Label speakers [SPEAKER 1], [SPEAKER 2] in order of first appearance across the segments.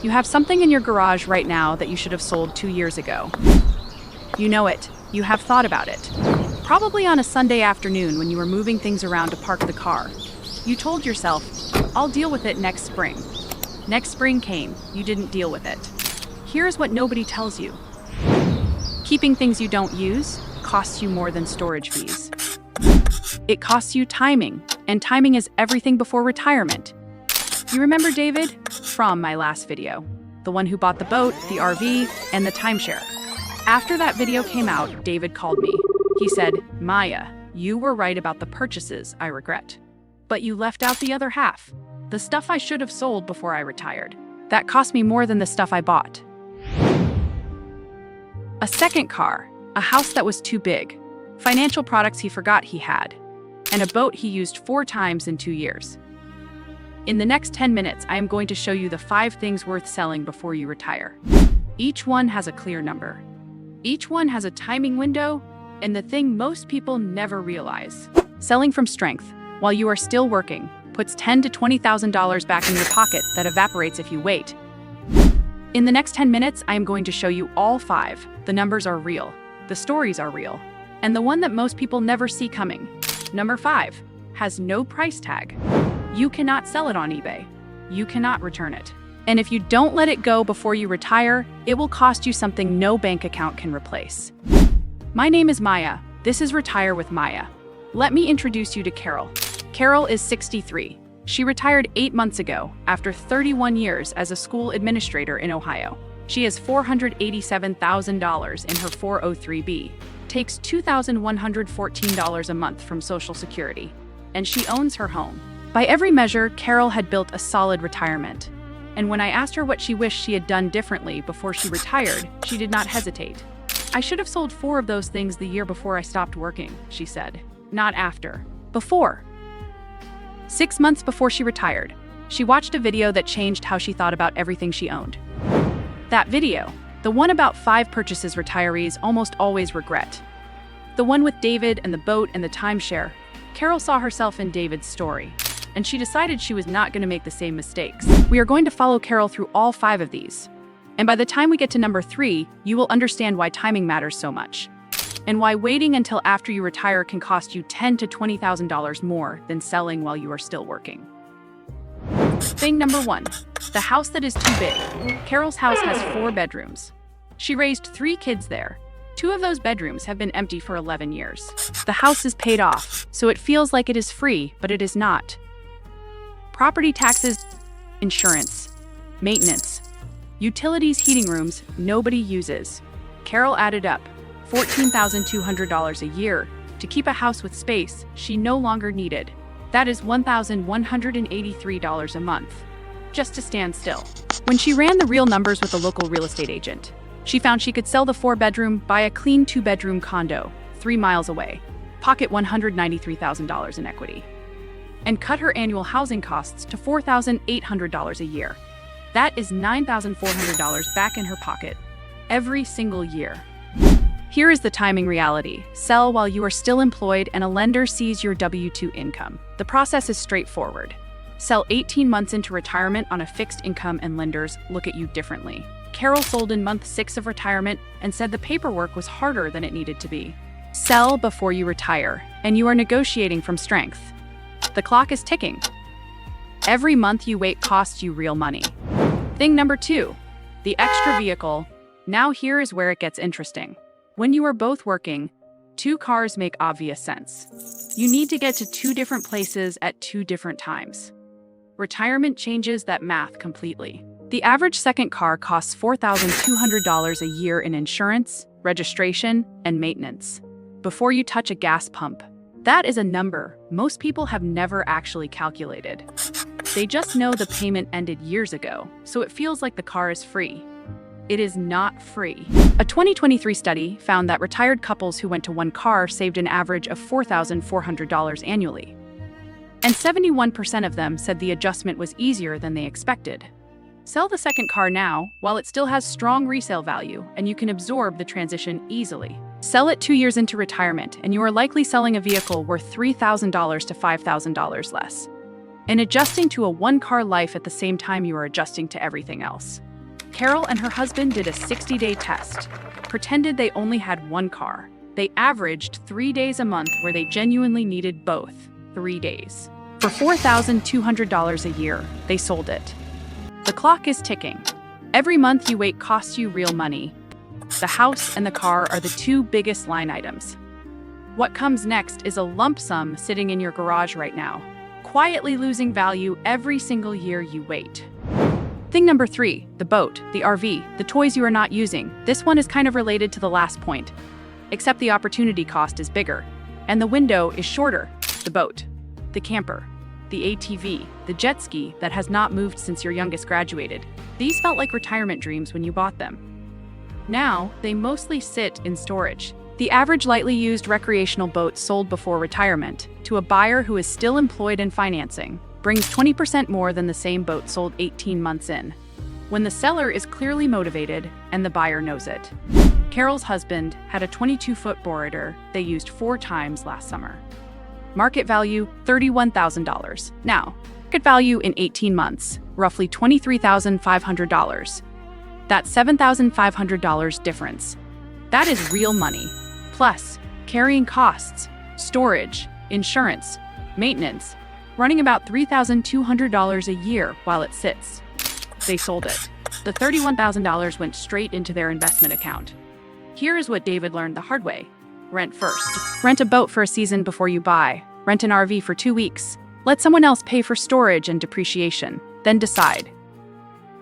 [SPEAKER 1] You have something in your garage right now that you should have sold 2 years ago. You know it. You have thought about it. Probably on a Sunday afternoon when you were moving things around to park the car. You told yourself, I'll deal with it next spring. Next spring came, you didn't deal with it. Here's what nobody tells you. Keeping things you don't use costs you more than storage fees. It costs you timing, and timing is everything before retirement. You remember David? From my last video. The one who bought the boat, the RV, and the timeshare. After that video came out, David called me. He said, Maya, you were right about the purchases I regret. But you left out the other half. The stuff I should have sold before I retired. That cost me more than the stuff I bought. A second car, a house that was too big, financial products he forgot he had, and a boat he used 4 times in 2 years. In the next 10 minutes, I am going to show you the 5 things worth selling before you retire. Each one has a clear number. Each one has a timing window, and the thing most people never realize. Selling from strength, while you are still working, puts $10,000 to $20,000 back in your pocket that evaporates if you wait. In the next 10 minutes, I am going to show you all 5. The numbers are real, the stories are real, and the one that most people never see coming. Number 5 has no price tag. You cannot sell it on eBay. You cannot return it. And if you don't let it go before you retire, it will cost you something no bank account can replace. My name is Maya. This is Retire with Maya. Let me introduce you to Carol. Carol is 63. She retired 8 months ago after 31 years as a school administrator in Ohio. She has $487,000 in her 403B, takes $2,114 a month from Social Security, and she owns her home. By every measure, Carol had built a solid retirement. And when I asked her what she wished she had done differently before she retired, she did not hesitate. I should have sold 4 of those things the year before I stopped working, she said. Not after. Before. 6 months before she retired, she watched a video that changed how she thought about everything she owned. That video, the one about 5 purchases retirees almost always regret. The one with David and the boat and the timeshare. Carol saw herself in David's story, and she decided she was not going to make the same mistakes. We are going to follow Carol through all 5 of these. And by the time we get to number 3, you will understand why timing matters so much, and why waiting until after you retire can cost you $10,000 to $20,000 more than selling while you are still working. Thing number 1, the house that is too big. Carol's house has 4 bedrooms. She raised 3 kids there. 2 of those bedrooms have been empty for 11 years. The house is paid off, so it feels like it is free, but it is not. Property taxes, insurance, maintenance, utilities, heating rooms nobody uses. Carol added up $14,200 a year to keep a house with space she no longer needed. That is $1,183 a month, just to stand still. When she ran the real numbers with a local real estate agent, she found she could sell the 4-bedroom, buy a clean 2-bedroom condo 3 miles away, pocket $193,000 in equity, and cut her annual housing costs to $4,800 a year. That is $9,400 back in her pocket every single year. Here is the timing reality. Sell while you are still employed and a lender sees your W-2 income. The process is straightforward. Sell 18 months into retirement on a fixed income and lenders look at you differently. Carol sold in month 6 of retirement and said the paperwork was harder than it needed to be. Sell before you retire, and you are negotiating from strength. The clock is ticking. Every month you wait costs you real money. Thing number 2, the extra vehicle. Now here is where it gets interesting. When you are both working, 2 cars make obvious sense. You need to get to 2 different places at 2 different times. Retirement changes that math completely. The average second car costs $4,200 a year in insurance, registration, and maintenance before you touch a gas pump. That is a number most people have never actually calculated. They just know the payment ended years ago, so it feels like the car is free. It is not free. A 2023 study found that retired couples who went to 1 car saved an average of $4,400 annually. And 71% of them said the adjustment was easier than they expected. Sell the second car now while it still has strong resale value and you can absorb the transition easily. Sell it 2 years into retirement and you are likely selling a vehicle worth $3,000 to $5,000 less, and adjusting to a 1-car life at the same time you are adjusting to everything else. Carol and her husband did a 60-day test, pretended they only had one car. They averaged 3 days a month where they genuinely needed both, 3 days. For $4,200 a year, they sold it. The clock is ticking. Every month you wait costs you real money. The house and the car are the two biggest line items. What comes next is a lump sum sitting in your garage right now, quietly losing value every single year you wait. Thing number 3, the boat, the RV, the toys you are not using. This one is kind of related to the last point, except the opportunity cost is bigger, and the window is shorter. The boat, the camper, the ATV, the jet ski that has not moved since your youngest graduated. These felt like retirement dreams when you bought them. Now, they mostly sit in storage. The average lightly used recreational boat sold before retirement to a buyer who is still employed in financing brings 20% more than the same boat sold 18 months in, when the seller is clearly motivated and the buyer knows it. Carol's husband had a 22-foot boater they used 4 times last summer. Market value, $31,000. Now, market value in 18 months, roughly $23,500. That's $7,500 difference. That is real money. Plus, carrying costs, storage, insurance, maintenance, running about $3,200 a year while it sits. They sold it. The $31,000 went straight into their investment account. Here is what David learned the hard way. Rent first. Rent a boat for a season before you buy. Rent an RV for 2 weeks. Let someone else pay for storage and depreciation. Then decide.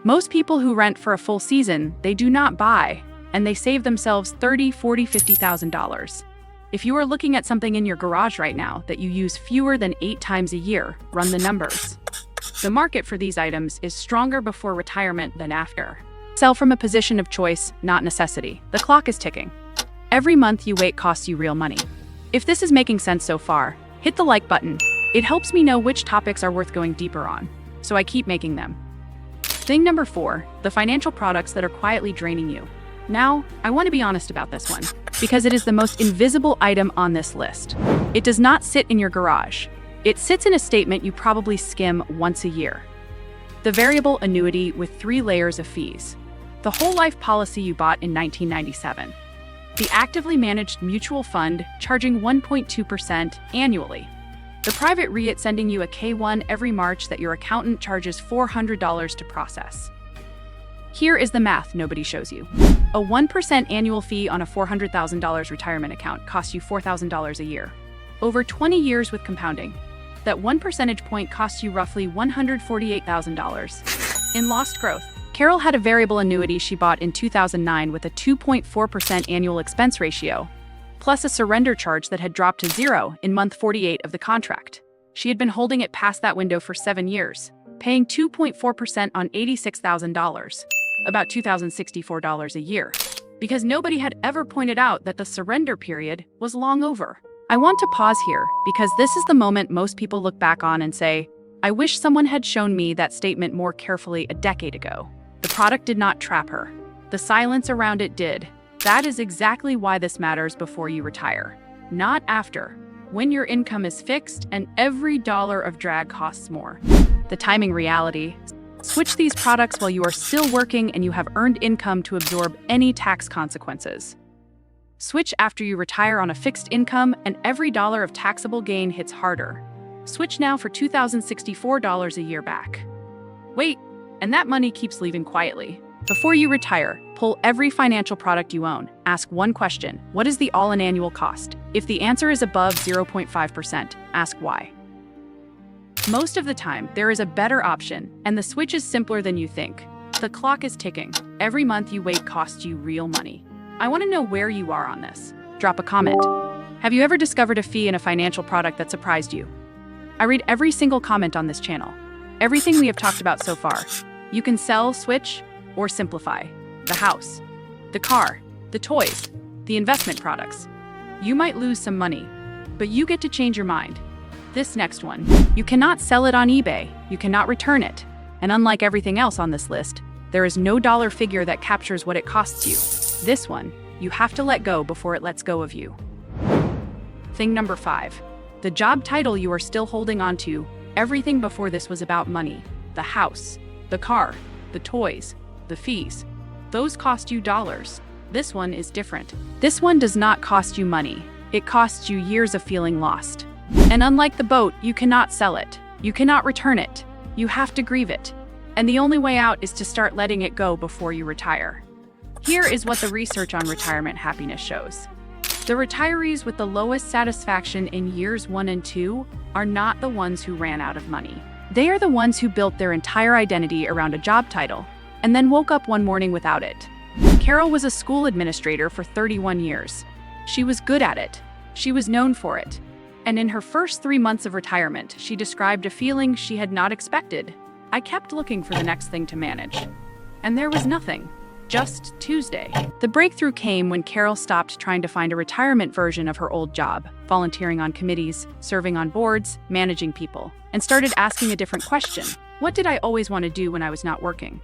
[SPEAKER 1] Most people who rent for a full season, they do not buy, and they save themselves $30,000, $40,000, $50,000. If you are looking at something in your garage right now that you use fewer than 8 times a year, run the numbers. The market for these items is stronger before retirement than after. Sell from a position of choice, not necessity. The clock is ticking. Every month you wait costs you real money. If this is making sense so far, hit the like button. It helps me know which topics are worth going deeper on, so I keep making them. Thing number 4, the financial products that are quietly draining you. Now, I want to be honest about this one, because it is the most invisible item on this list. It does not sit in your garage. It sits in a statement you probably skim once a year. The variable annuity with 3 layers of fees. The whole life policy you bought in 1997. The actively managed mutual fund charging 1.2% annually. The private REIT sending you a K-1 every March that your accountant charges $400 to process. Here is the math nobody shows you. A 1% annual fee on a $400,000 retirement account costs you $4,000 a year. Over 20 years with compounding, that 1 percentage point costs you roughly $148,000. In lost growth, Carol had a variable annuity she bought in 2009 with a 2.4% annual expense ratio, plus a surrender charge that had dropped to 0 in month 48 of the contract. She had been holding it past that window for 7 years, paying 2.4% on $86,000. About $2,064 a year, because nobody had ever pointed out that the surrender period was long over. I want to pause here because this is the moment most people look back on and say, I wish someone had shown me that statement more carefully a decade ago. The product did not trap her. The silence around it did. That is exactly why this matters before you retire, not after, when your income is fixed and every dollar of drag costs more. The timing reality. Switch these products while you are still working and you have earned income to absorb any tax consequences. Switch after you retire on a fixed income and every dollar of taxable gain hits harder. Switch now for $2,064 a year back. Wait, and that money keeps leaving quietly. Before you retire, pull every financial product you own. Ask one question: what is the all-in annual cost? If the answer is above 0.5%, ask why. Most of the time, there is a better option, and the switch is simpler than you think. The clock is ticking. Every month you wait costs you real money. I want to know where you are on this. Drop a comment. Have you ever discovered a fee in a financial product that surprised you? I read every single comment on this channel. Everything we have talked about so far. You can sell, switch, or simplify. The house, the car, the toys, the investment products. You might lose some money, but you get to change your mind. This next one, you cannot sell it on eBay, you cannot return it, and unlike everything else on this list, there is no dollar figure that captures what it costs you. This one, you have to let go before it lets go of you. Thing number 5, the job title you are still holding on to. Everything before this was about money, the house, the car, the toys, the fees. Those cost you dollars. This one is different. This one does not cost you money. It costs you years of feeling lost. And unlike the boat, you cannot sell it. You cannot return it. You have to grieve it. And the only way out is to start letting it go before you retire. Here is what the research on retirement happiness shows. The retirees with the lowest satisfaction in years 1 and 2 are not the ones who ran out of money. They are the ones who built their entire identity around a job title and then woke up one morning without it. Carol was a school administrator for 31 years. She was good at it. She was known for it. And in her first 3 months of retirement, she described a feeling she had not expected. I kept looking for the next thing to manage. And there was nothing. Just Tuesday. The breakthrough came when Carol stopped trying to find a retirement version of her old job, volunteering on committees, serving on boards, managing people, and started asking a different question. What did I always want to do when I was not working?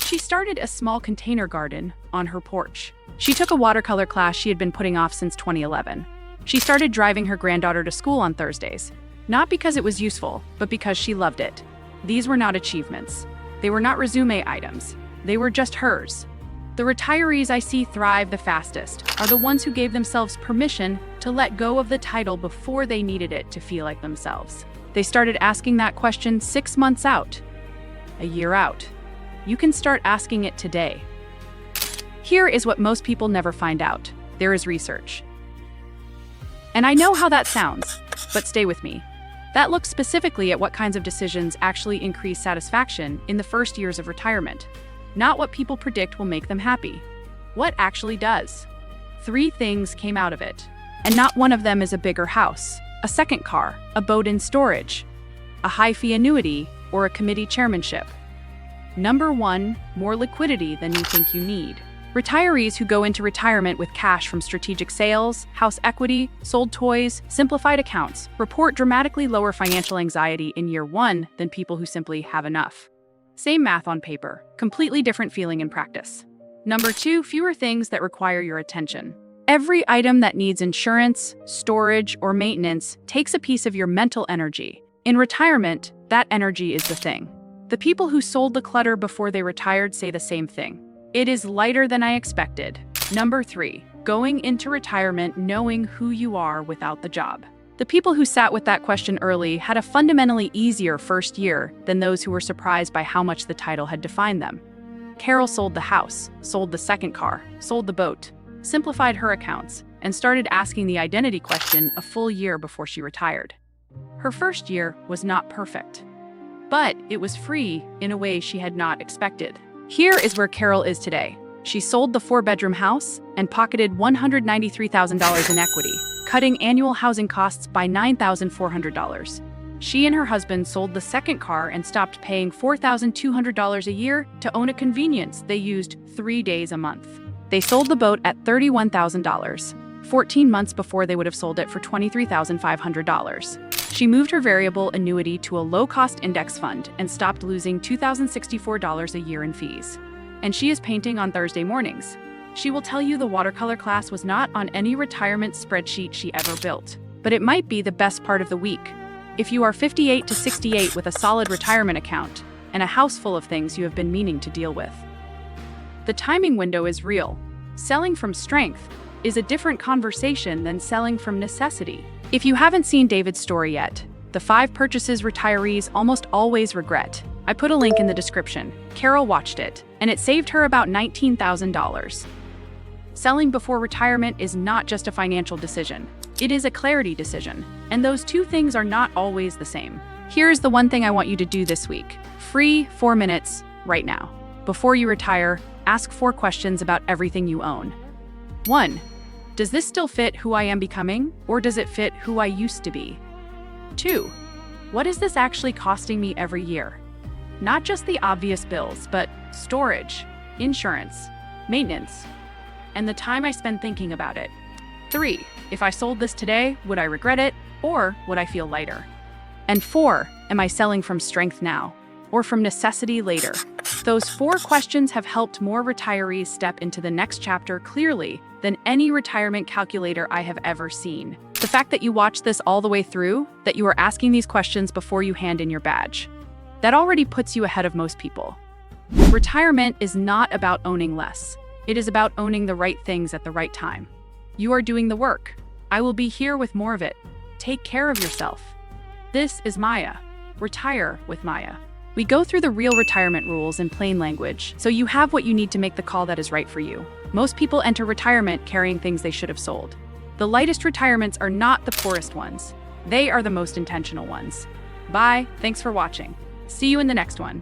[SPEAKER 1] She started a small container garden on her porch. She took a watercolor class she had been putting off since 2011. She started driving her granddaughter to school on Thursdays, not because it was useful, but because she loved it. These were not achievements. They were not resume items. They were just hers. The retirees I see thrive the fastest are the ones who gave themselves permission to let go of the title before they needed it to feel like themselves. They started asking that question 6 months out, a year out. You can start asking it today. Here is what most people never find out. There is research. And I know how that sounds, but stay with me. That looks specifically at what kinds of decisions actually increase satisfaction in the first years of retirement. Not what people predict will make them happy. What actually does? 3 things came out of it. And not one of them is a bigger house, a second car, a boat in storage, a high-fee annuity, or a committee chairmanship. Number 1, more liquidity than you think you need. Retirees who go into retirement with cash from strategic sales, house equity, sold toys, simplified accounts report dramatically lower financial anxiety in year 1 than people who simply have enough. Same math on paper, completely different feeling in practice. Number 2, fewer things that require your attention. Every item that needs insurance, storage, or maintenance takes a piece of your mental energy. In retirement, that energy is the thing. The people who sold the clutter before they retired say the same thing. It is lighter than I expected. Number 3, going into retirement knowing who you are without the job. The people who sat with that question early had a fundamentally easier first year than those who were surprised by how much the title had defined them. Carol sold the house, sold the second car, sold the boat, simplified her accounts, and started asking the identity question a full year before she retired. Her first year was not perfect, but it was free in a way she had not expected. Here is where Carol is today. She sold the 4-bedroom house and pocketed $193,000 in equity, cutting annual housing costs by $9,400. She and her husband sold the second car and stopped paying $4,200 a year to own a convenience they used 3 days a month. They sold the boat at $31,000, 14 months before they would have sold it for $23,500. She moved her variable annuity to a low-cost index fund and stopped losing $2,064 a year in fees. And she is painting on Thursday mornings. She will tell you the watercolor class was not on any retirement spreadsheet she ever built, but it might be the best part of the week. If you are 58 to 68 with a solid retirement account and a house full of things you have been meaning to deal with. The timing window is real. Selling from strength is a different conversation than selling from necessity. If you haven't seen David's story yet, the 5 purchases retirees almost always regret, I put a link in the description. Carol watched it, and it saved her about $19,000. Selling before retirement is not just a financial decision. It is a clarity decision, and those 2 things are not always the same. Here's the one thing I want you to do this week. Free 4 minutes right now. Before you retire, ask 4 questions about everything you own. 1. Does this still fit who I am becoming, or does it fit who I used to be? 2. What is this actually costing me every year? Not just the obvious bills, but storage, insurance, maintenance, and the time I spend thinking about it. 3. If I sold this today, would I regret it, or would I feel lighter? And 4. Am I selling from strength now, or from necessity later? Those 4 questions have helped more retirees step into the next chapter clearly than any retirement calculator I have ever seen. The fact that you watched this all the way through, that you are asking these questions before you hand in your badge, that already puts you ahead of most people. Retirement is not about owning less. It is about owning the right things at the right time. You are doing the work. I will be here with more of it. Take care of yourself. This is Maya. Retire with Maya. We go through the real retirement rules in plain language, so you have what you need to make the call that is right for you. Most people enter retirement carrying things they should have sold. The lightest retirements are not the poorest ones. They are the most intentional ones. Bye, thanks for watching. See you in the next one.